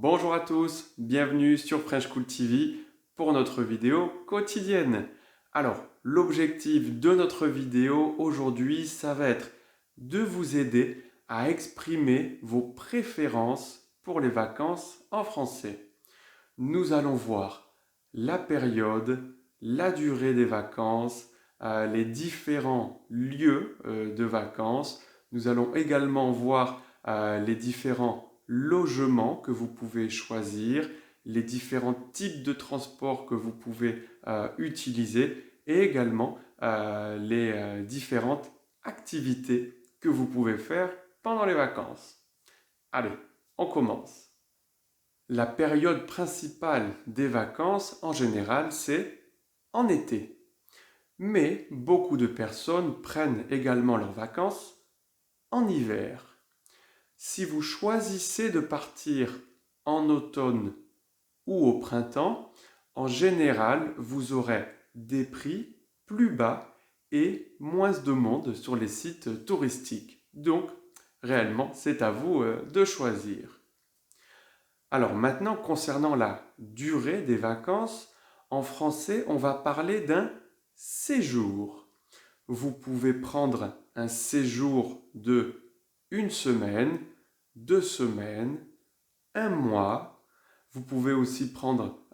Bonjour à tous, bienvenue sur French School TV pour notre vidéo quotidienne. Alors, l'objectif de notre vidéo aujourd'hui, ça va être de vous aider à exprimer vos préférences pour les vacances en français. Nous allons voir la période, la durée des vacances, les différents lieux de vacances. Nous allons également voir les différents logements que vous pouvez choisir, les différents types de transports que vous pouvez utiliser et également les différentes activités que vous pouvez faire pendant les vacances. Allez, on commence. La période principale des vacances, en général, c'est en été. Mais beaucoup de personnes prennent également leurs vacances en hiver. Si vous choisissez de partir en automne ou au printemps, en général, vous aurez des prix plus bas et moins de monde sur les sites touristiques. Donc, réellement, c'est à vous de choisir. Alors maintenant, concernant la durée des vacances, en français, on va parler d'un séjour. Vous pouvez prendre un séjour de une semaine, 2 semaines, un mois. Vous pouvez aussi prendre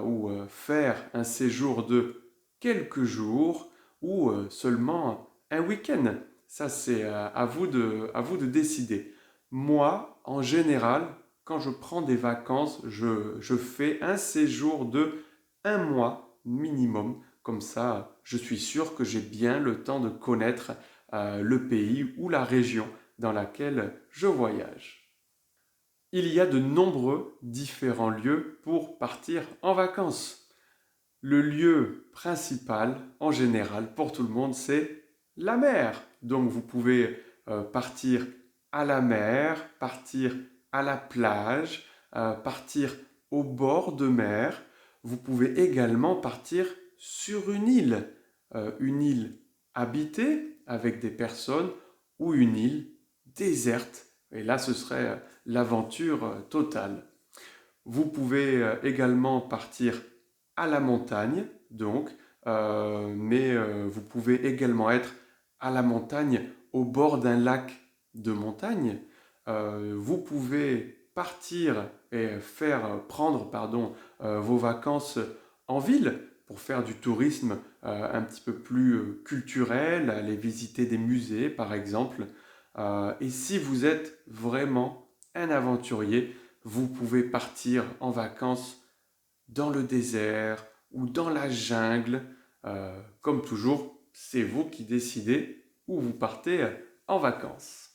ou faire un séjour de quelques jours ou seulement un week-end. Ça, c'est à vous de décider. Moi, en général, quand je prends des vacances, je fais un séjour de un mois minimum. Comme ça, je suis sûr que j'ai bien le temps de connaître le pays ou la région dans laquelle je voyage. Il y a de nombreux différents lieux pour partir en vacances. Le lieu principal, en général, pour tout le monde, c'est la mer. Donc vous pouvez partir à la mer, partir à la plage, partir au bord de mer. Vous pouvez également partir sur une île habitée avec des personnes ou une île déserte. Et là, ce serait l'aventure totale. Vous pouvez également partir à la montagne, donc, mais vous pouvez également être à la montagne au bord d'un lac de montagne. Vous pouvez partir et prendre vos vacances en ville pour faire du tourisme un petit peu plus culturel, aller visiter des musées par exemple. Et si vous êtes vraiment un aventurier, vous pouvez partir en vacances dans le désert ou dans la jungle. Comme toujours, c'est vous qui décidez où vous partez en vacances.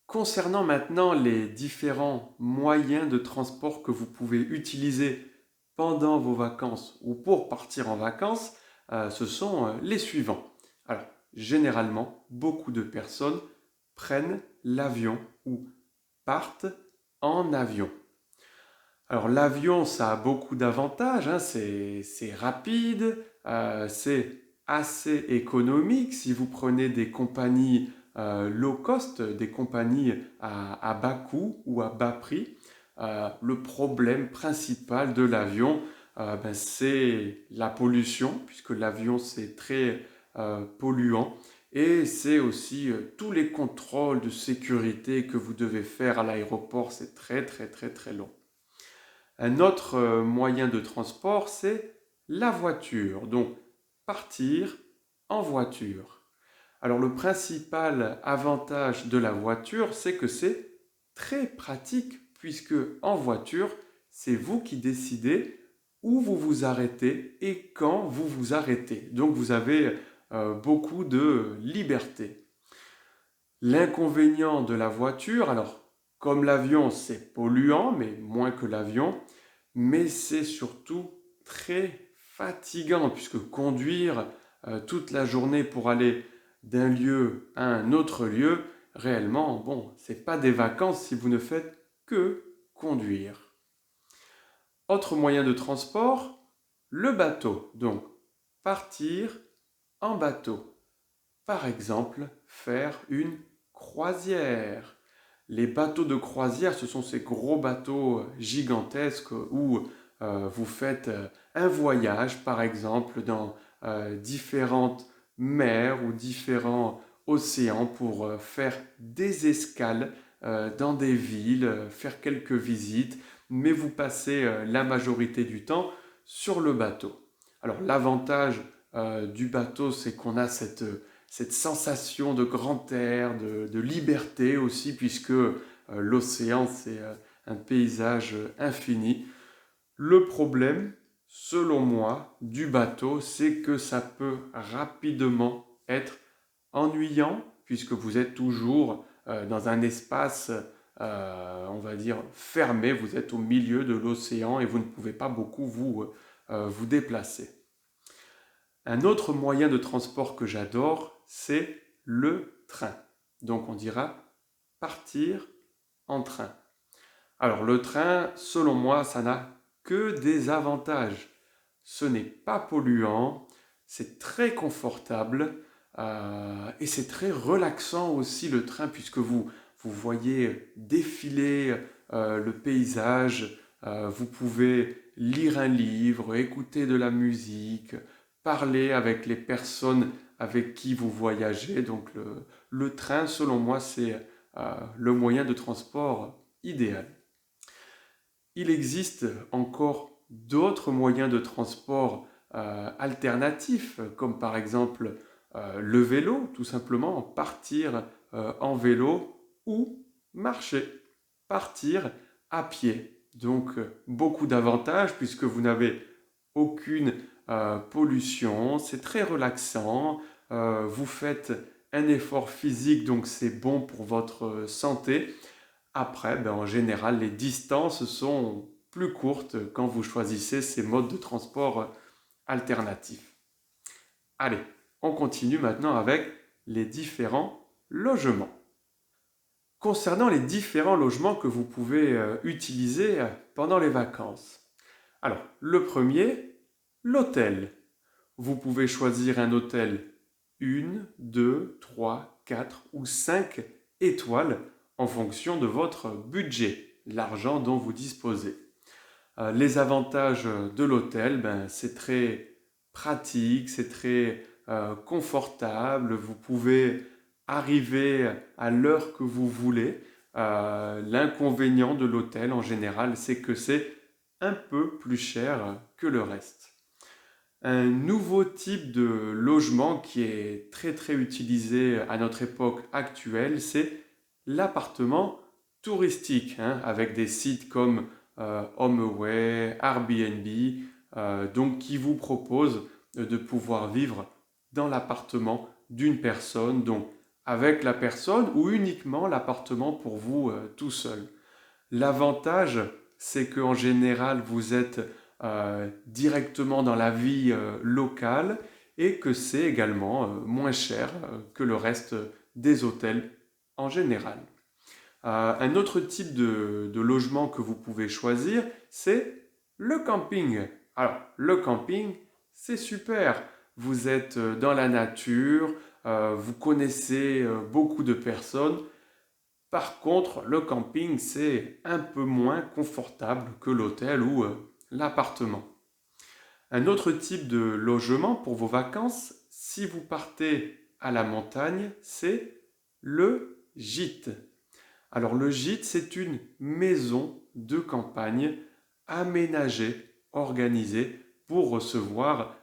Concernant maintenant les différents moyens de transport que vous pouvez utiliser pendant vos vacances ou pour partir en vacances, ce sont les suivants. Alors, généralement, beaucoup de personnes prennent l'avion ou partent en avion. Alors l'avion, ça a beaucoup d'avantages, hein. C'est rapide, c'est assez économique si vous prenez des compagnies low cost, des compagnies à bas coût ou à bas prix. Le problème principal de l'avion, c'est la pollution, puisque l'avion c'est très polluant. Et c'est aussi tous les contrôles de sécurité que vous devez faire à l'aéroport, c'est très très très très long. Un autre moyen de transport, c'est la voiture. Donc, partir en voiture. Alors, le principal avantage de la voiture, c'est que c'est très pratique, puisque en voiture, c'est vous qui décidez où vous vous arrêtez et quand vous vous arrêtez. Donc, vous avez beaucoup de liberté. L'inconvénient de la voiture, alors, comme l'avion, c'est polluant, mais moins que l'avion, mais c'est surtout très fatigant puisque conduire toute la journée pour aller d'un lieu à un autre lieu, réellement, bon, c'est pas des vacances si vous ne faites que conduire. Autre moyen de transport, le bateau. Donc, partir en bateau. Par exemple, faire une croisière. Les bateaux de croisière, ce sont ces gros bateaux gigantesques où vous faites un voyage, par exemple, dans différentes mers ou différents océans pour faire des escales dans des villes, faire quelques visites, mais vous passez la majorité du temps sur le bateau. Alors l'avantage du bateau, c'est qu'on a cette sensation de grand air, de liberté aussi, puisque l'océan, c'est un paysage infini. Le problème, selon moi, du bateau, c'est que ça peut rapidement être ennuyant, puisque vous êtes toujours dans un espace, on va dire, fermé, vous êtes au milieu de l'océan et vous ne pouvez pas beaucoup vous déplacer. Un autre moyen de transport que j'adore, c'est le train. Donc on dira partir en train. Alors le train, selon moi, ça n'a que des avantages. Ce n'est pas polluant, c'est très confortable et c'est très relaxant aussi le train puisque vous voyez défiler le paysage, vous pouvez lire un livre, écouter de la musique, parler avec les personnes avec qui vous voyagez. Donc le train, selon moi, c'est le moyen de transport idéal. Il existe encore d'autres moyens de transport alternatifs, comme par exemple le vélo, tout simplement, partir en vélo ou marcher, partir à pied. Donc beaucoup d'avantages puisque vous n'avez aucune pollution, c'est très relaxant, vous faites un effort physique, donc c'est bon pour votre santé. Après, en général, les distances sont plus courtes quand vous choisissez ces modes de transport alternatifs. Allez, on continue maintenant avec les différents logements. Concernant les différents logements que vous pouvez utiliser pendant les vacances. Alors, le premier, l'hôtel. Vous pouvez choisir un hôtel 1, 2, 3, 4 ou 5 étoiles en fonction de votre budget, l'argent dont vous disposez. Les avantages de l'hôtel, c'est très pratique, c'est très confortable, vous pouvez arriver à l'heure que vous voulez. L'inconvénient de l'hôtel en général, c'est que c'est un peu plus cher que le reste. Un nouveau type de logement qui est très très utilisé à notre époque actuelle, c'est l'appartement touristique, avec des sites comme HomeAway, Airbnb, donc qui vous proposent de pouvoir vivre dans l'appartement d'une personne, donc avec la personne ou uniquement l'appartement pour vous tout seul. L'avantage, c'est qu'en général, vous êtes directement dans la vie locale et que c'est également moins cher que le reste des hôtels en général. Un autre type de logement que vous pouvez choisir, c'est le camping. Alors, le camping, c'est super. Vous êtes dans la nature, vous connaissez beaucoup de personnes. Par contre, le camping, c'est un peu moins confortable que l'hôtel ou l'appartement. Un autre type de logement pour vos vacances, si vous partez à la montagne, c'est le gîte. Alors le gîte, c'est une maison de campagne aménagée, organisée pour recevoir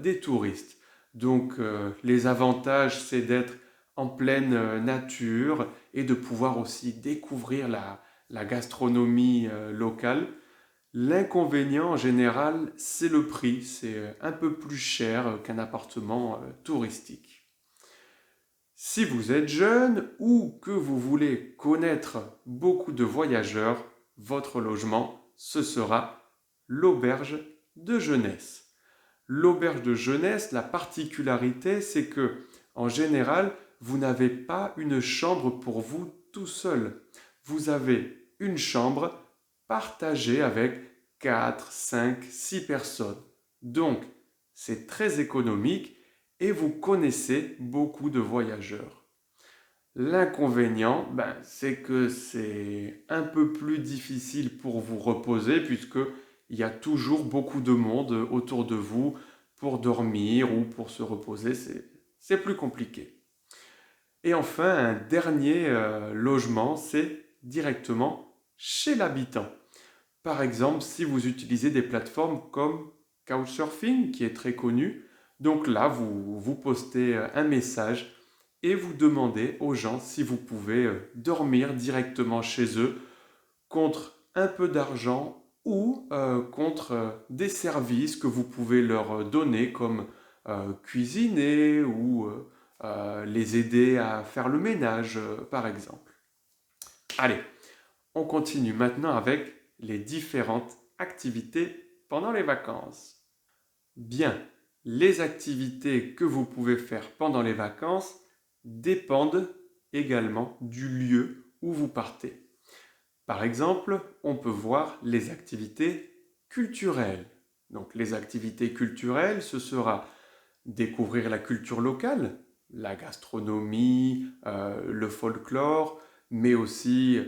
des touristes. Donc les avantages, c'est d'être en pleine nature et de pouvoir aussi découvrir la gastronomie locale. L'inconvénient en général, c'est le prix. C'est un peu plus cher qu'un appartement touristique. Si vous êtes jeune ou que vous voulez connaître beaucoup de voyageurs, votre logement, ce sera l'auberge de jeunesse. L'auberge de jeunesse, la particularité, c'est que, en général, vous n'avez pas une chambre pour vous tout seul. Vous avez une chambre partagée avec 4, 5, 6 personnes. Donc, c'est très économique et vous connaissez beaucoup de voyageurs. L'inconvénient, c'est que c'est un peu plus difficile pour vous reposer puisque il y a toujours beaucoup de monde autour de vous pour dormir ou pour se reposer. C'est plus compliqué. Et enfin, un dernier logement, c'est directement chez l'habitant. Par exemple, si vous utilisez des plateformes comme Couchsurfing, qui est très connu, donc là, vous postez un message et vous demandez aux gens si vous pouvez dormir directement chez eux contre un peu d'argent ou contre des services que vous pouvez leur donner comme cuisiner ou les aider à faire le ménage, par exemple. Allez, on continue maintenant avec les différentes activités pendant les vacances. Bien, les activités que vous pouvez faire pendant les vacances dépendent également du lieu où vous partez. Par exemple, on peut voir les activités culturelles. Donc les activités culturelles, ce sera découvrir la culture locale, la gastronomie, le folklore, mais aussi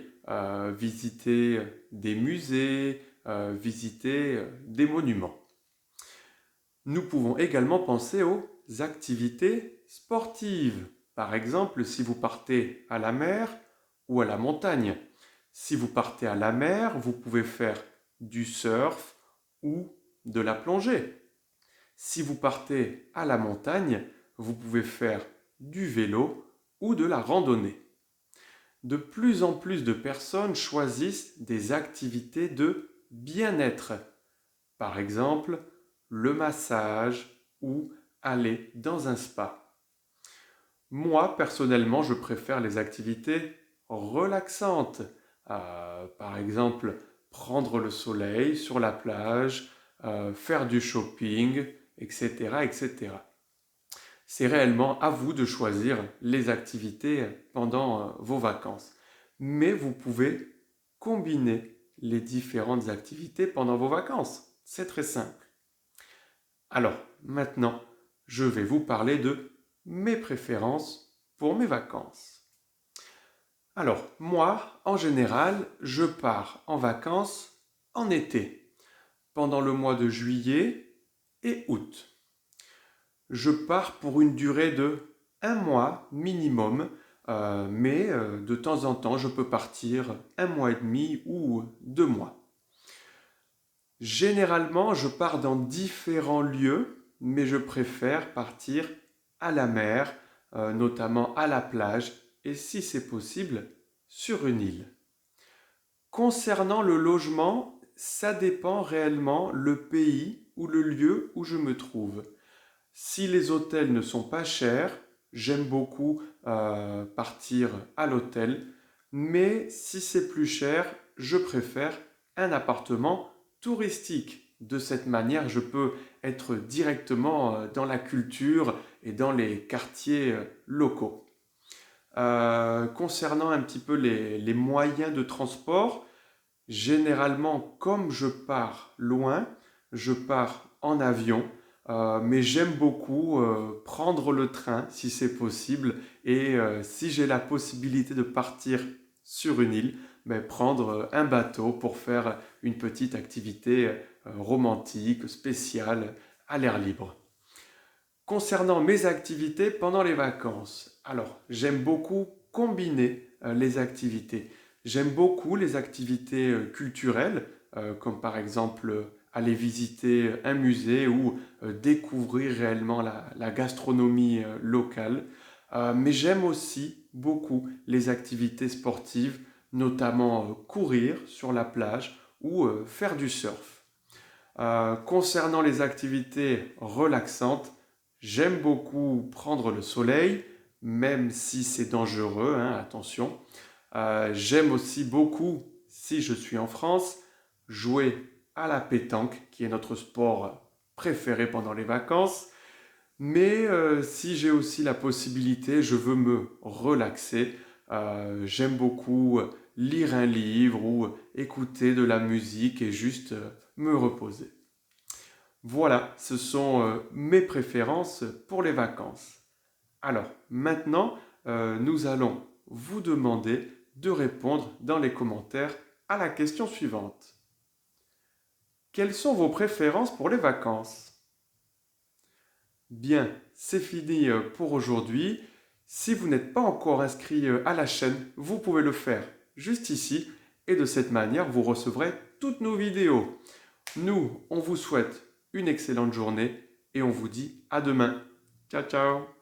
visiter des musées, visiter des monuments. Nous pouvons également penser aux activités sportives. Par exemple, si vous partez à la mer ou à la montagne. Si vous partez à la mer, vous pouvez faire du surf ou de la plongée. Si vous partez à la montagne, vous pouvez faire du vélo ou de la randonnée. De plus en plus de personnes choisissent des activités de bien-être. Par exemple, le massage ou aller dans un spa. Moi, personnellement, je préfère les activités relaxantes. Par exemple, prendre le soleil sur la plage, faire du shopping, etc., etc. C'est réellement à vous de choisir les activités pendant vos vacances. Mais vous pouvez combiner les différentes activités pendant vos vacances. C'est très simple. Alors, maintenant, je vais vous parler de mes préférences pour mes vacances. Alors, moi, en général, je pars en vacances en été, pendant le mois de juillet et août. Je pars pour une durée de un mois minimum, mais de temps en temps, je peux partir un mois et demi ou 2 mois. Généralement, je pars dans différents lieux, mais je préfère partir à la mer, notamment à la plage, et si c'est possible, sur une île. Concernant le logement, ça dépend réellement le pays ou le lieu où je me trouve. Si les hôtels ne sont pas chers, j'aime beaucoup partir à l'hôtel, mais si c'est plus cher, je préfère un appartement touristique. De cette manière, je peux être directement dans la culture et dans les quartiers locaux. Concernant un petit peu les moyens de transport, généralement, comme je pars loin, je pars en avion, mais j'aime beaucoup prendre le train si c'est possible et si j'ai la possibilité de partir sur une île, prendre un bateau pour faire une petite activité romantique, spéciale, à l'air libre. Concernant mes activités pendant les vacances, alors j'aime beaucoup combiner les activités. J'aime beaucoup les activités culturelles, comme par exemple aller visiter un musée ou découvrir réellement la gastronomie locale. Mais j'aime aussi beaucoup les activités sportives, notamment courir sur la plage ou faire du surf. Concernant les activités relaxantes, j'aime beaucoup prendre le soleil, même si c'est dangereux, hein, attention. J'aime aussi beaucoup, si je suis en France, jouer à la pétanque, qui est notre sport préféré pendant les vacances. Mais si j'ai aussi la possibilité, je veux me relaxer. J'aime beaucoup lire un livre ou écouter de la musique et juste me reposer. Voilà, ce sont mes préférences pour les vacances. Alors, maintenant, nous allons vous demander de répondre dans les commentaires à la question suivante. Quelles sont vos préférences pour les vacances? Bien, c'est fini pour aujourd'hui. Si vous n'êtes pas encore inscrit à la chaîne, vous pouvez le faire juste ici et de cette manière, vous recevrez toutes nos vidéos. Nous, on vous souhaite une excellente journée et on vous dit à demain. Ciao, ciao!